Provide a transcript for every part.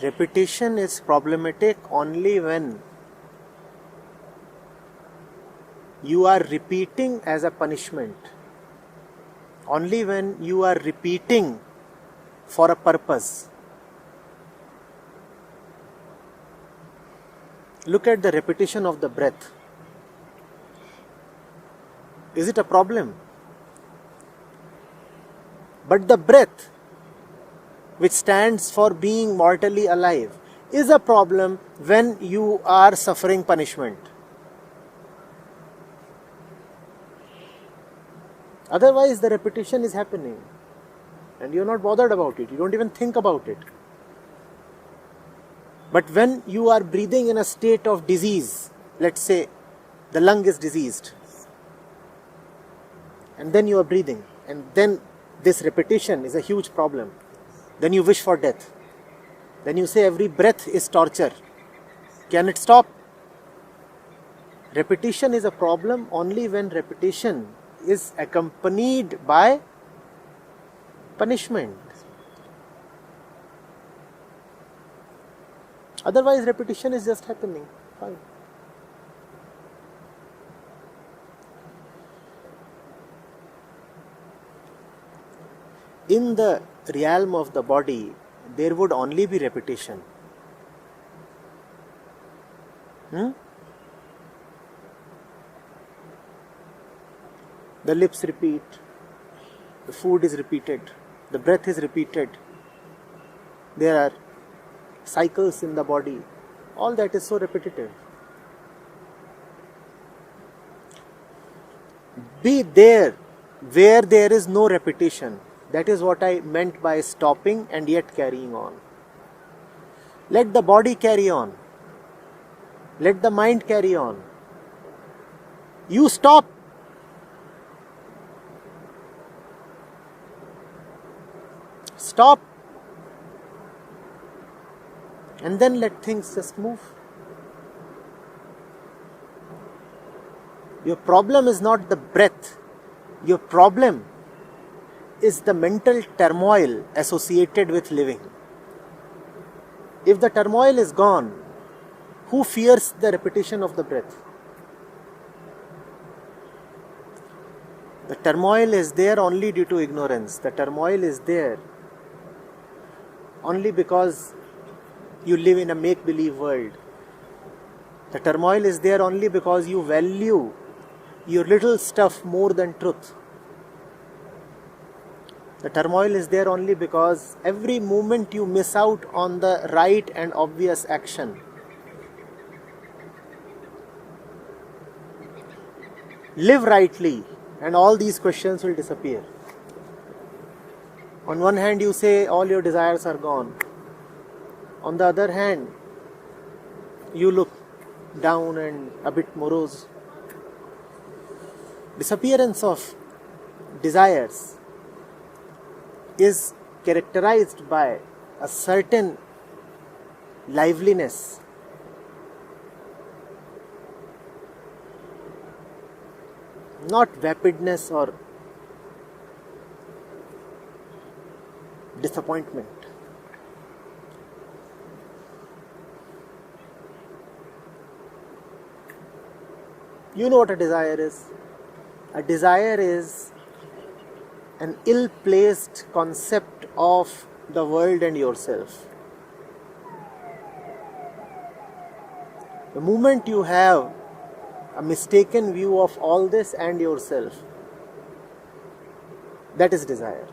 Repetition is problematic only when you are repeating as a punishment. Only when you are repeating for a purpose. Look at the repetition of the breath. Is it a problem? But the breath, which stands for being mortally alive, is a problem when you are suffering punishment. Otherwise, the repetition is happening and you're not bothered about it. You don't even think about it. But when you are breathing in a state of disease, let's say the lung is diseased, and then you are breathing, and then this repetition is a huge problem. Then you wish for death. Then you say every breath is torture. Can it stop? Repetition is a problem only when repetition is accompanied by punishment. Otherwise, repetition is just happening. Fine. In the realm of the body, there would only be repetition. The lips repeat, the food is repeated, the breath is repeated, there are cycles in the body, all that is so repetitive. Be there where there is no repetition. That is what I meant by stopping and yet carrying on. Let the body carry on. Let the mind carry on. You stop. Stop. And then let things just move. Your problem is not the breath. Your problem is the mental turmoil associated with living. If the turmoil is gone, who fears the repetition of the breath? The turmoil is there only due to ignorance. The turmoil is there only because you live in a make-believe world. The turmoil is there only because you value your little stuff more than truth. The turmoil is there only because every moment you miss out on the right and obvious action. Live rightly and all these questions will disappear. On one hand you say all your desires are gone. On the other hand, you look down and a bit morose. Disappearance of desires is characterized by a certain liveliness. Not vapidness or disappointment. You know what a desire is? A desire is an ill-placed concept of the world and yourself. The moment you have a mistaken view of all this and yourself, that is desire.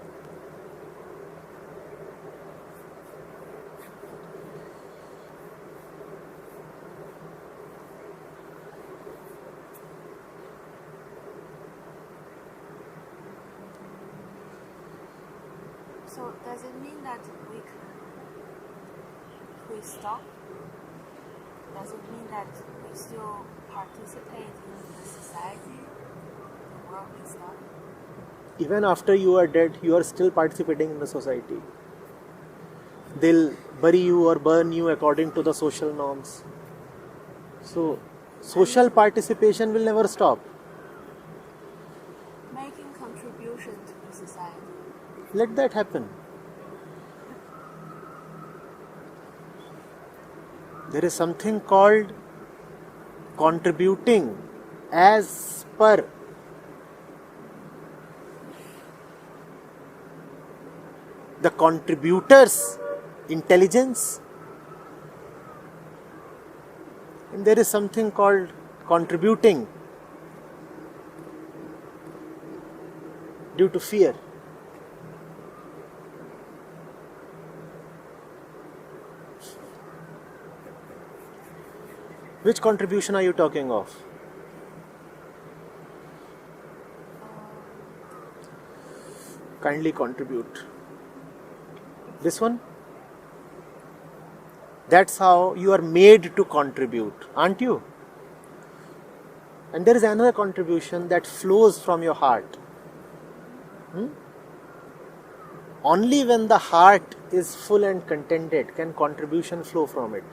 So does it mean that we stop? Does it mean that we still participate in the society, the world is not? Even after you are dead, you are still participating in the society. They'll bury you or burn you according to the social norms. So, social participation will never stop. Making contribution to the society. Let that happen. There is something called contributing as per the contributor's intelligence, and there is something called contributing due to fear. Which contribution are you talking of? Kindly contribute. This one? That's how you are made to contribute, aren't you? And there is another contribution that flows from your heart. Only when the heart is full and contented can contribution flow from it.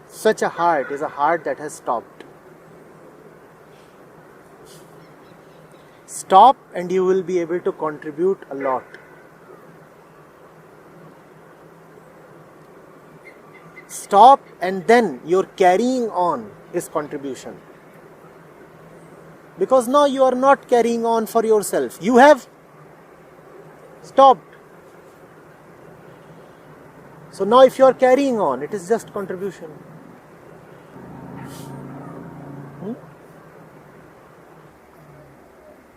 Such a heart is a heart that has stopped. Stop and you will be able to contribute a lot. Stop and then your carrying on is contribution. Because now you are not carrying on for yourself. You have stopped. So now if you are carrying on, it is just contribution.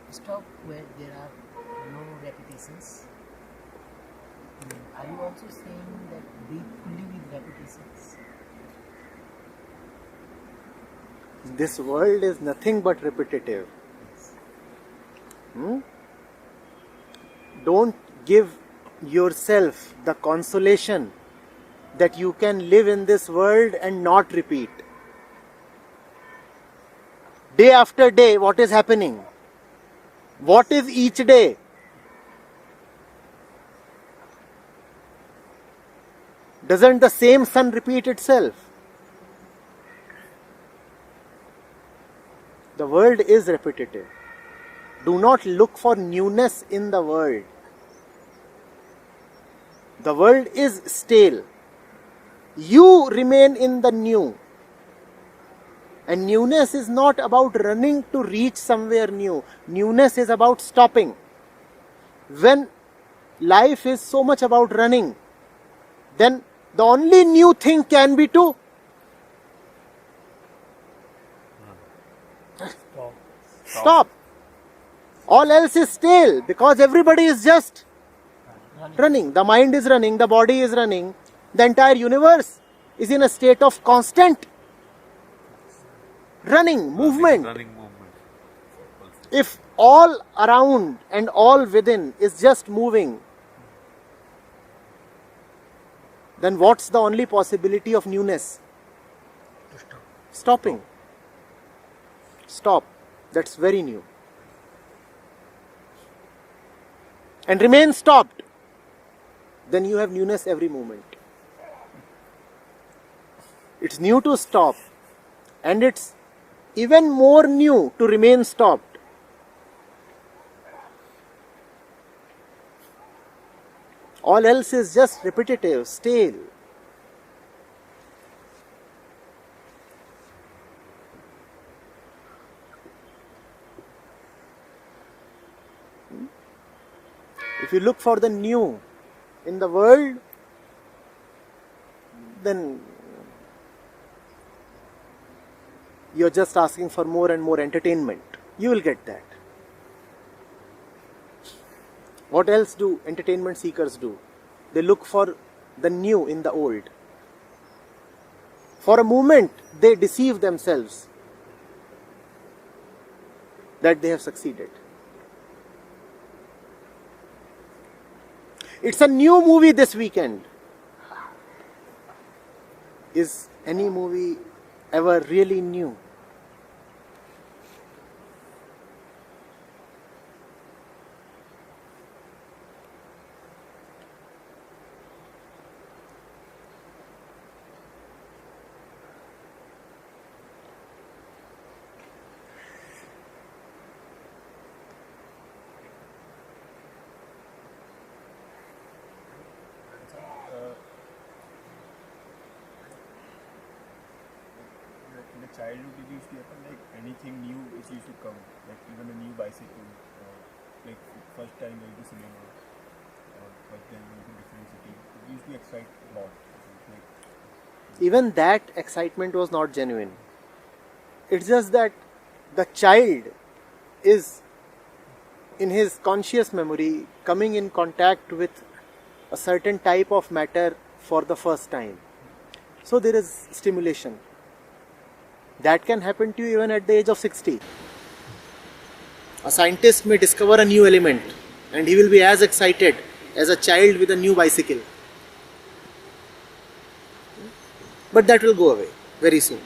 Stop where there are no repetitions. Are you also saying that breathe fully with repetitions? This world is nothing but repetitive. Don't give yourself the consolation that you can live in this world and not repeat. Day after day, what is happening? What is each day? Doesn't the same sun repeat itself? The world is repetitive. Do not look for newness in the world. The world is stale. You remain in the new. And newness is not about running to reach somewhere new. Newness is about stopping. When life is so much about running, then the only new thing can be to stop. All else is stale because everybody is just running. The mind is running, the body is running. The entire universe is in a state of constant running, movement. If all around and all within is just moving, then what's the only possibility of newness? Stopping. Stop. That's very new. And remain stopped. Then you have newness every moment. It's new to stop. And it's even more new to remain stopped. All else is just repetitive, stale. If you look for the new in the world, then you're just asking for more and more entertainment. You will get that. What else do entertainment seekers do? They look for the new in the old. For a moment, they deceive themselves that they have succeeded. It's a new movie this weekend. Is any movie ever really new? childhood it used to happen like anything new which used to come, like even a new bicycle, like first time going to cinema, or first time going to different city. It used to excite a lot. Like, Even that excitement was not genuine. It's just that the child is in his conscious memory coming in contact with a certain type of matter for the first time. So there is stimulation. That can happen to you even at the age of 60. A scientist may discover a new element and he will be as excited as a child with a new bicycle. But that will go away very soon.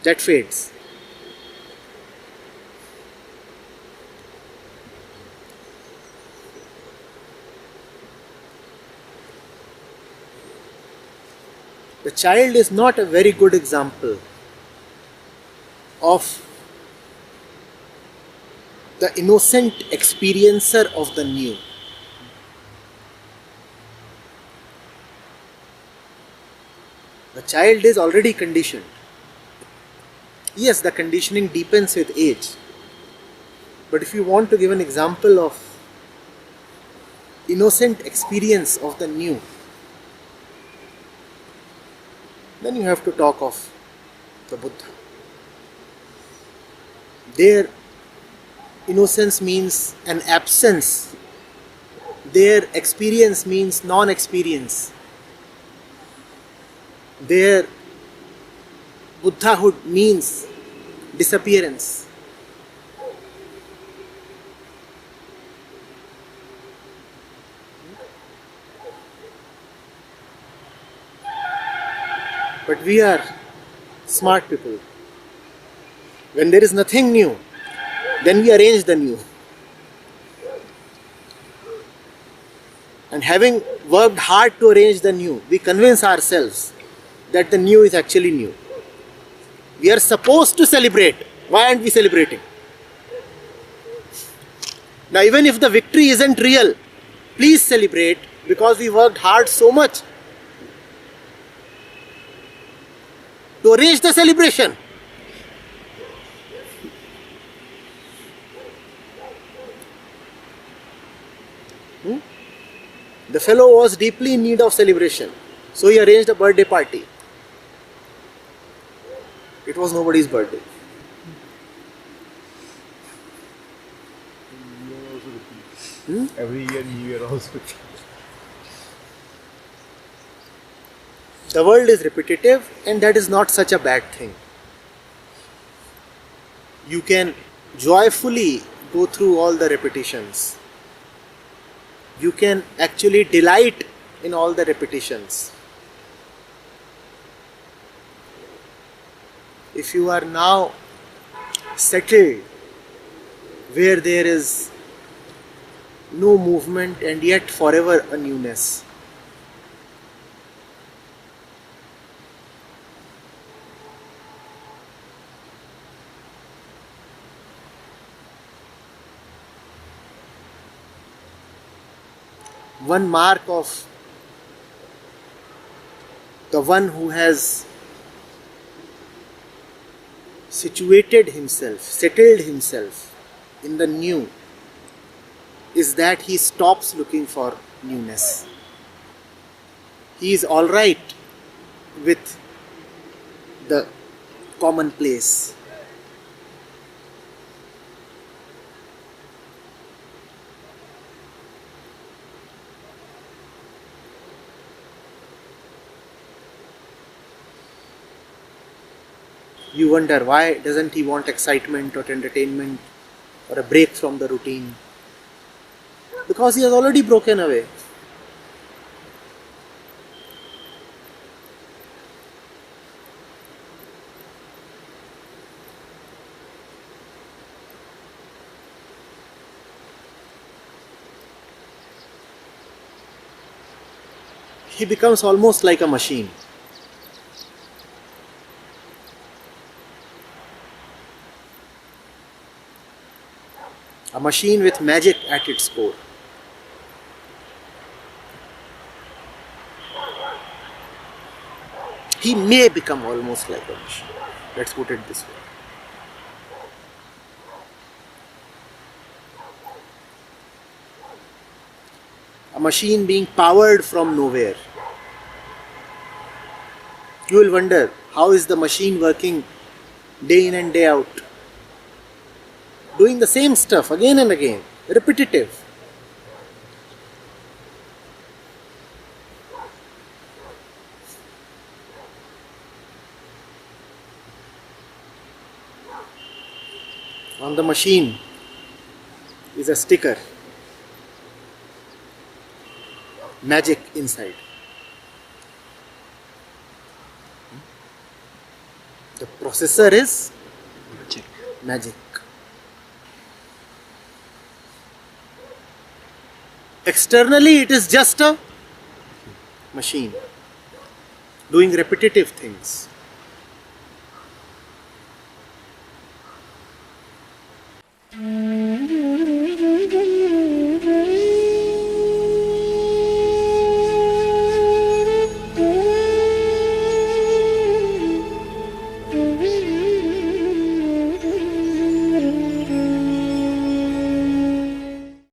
That fades. The child is not a very good example of the innocent experiencer of the new. The child is already conditioned. Yes, the conditioning deepens with age. But if you want to give an example of innocent experience of the new, then you have to talk of the Buddha. Their innocence means an absence. Their experience means non-experience. Their Buddhahood means disappearance. But we are smart people. When there is nothing new, then we arrange the new. And having worked hard to arrange the new, we convince ourselves that the new is actually new. We are supposed to celebrate. Why aren't we celebrating? Now, even if the victory isn't real, please celebrate because we worked hard so much to arrange the celebration. The fellow was deeply in need of celebration, so he arranged a birthday party. It was nobody's birthday. New Year also repeats. Every year New Year also repeats. The world is repetitive, and that is not such a bad thing. You can joyfully go through all the repetitions. You can actually delight in all the repetitions. If you are now settled where there is no movement and yet forever a newness, one mark of the one who has situated himself, settled himself in the new, is that he stops looking for newness. He is alright with the commonplace. You wonder why doesn't he want excitement or entertainment or a break from the routine? Because he has already broken away. He becomes almost like a machine. A machine with magic at its core. He may become almost like a machine. Let's put it this way. A machine being powered from nowhere. You will wonder, how is the machine working day in and day out? Doing the same stuff again and again, repetitive. On the machine is a sticker. Magic inside. The processor is magic. Externally, it is just a machine doing repetitive things.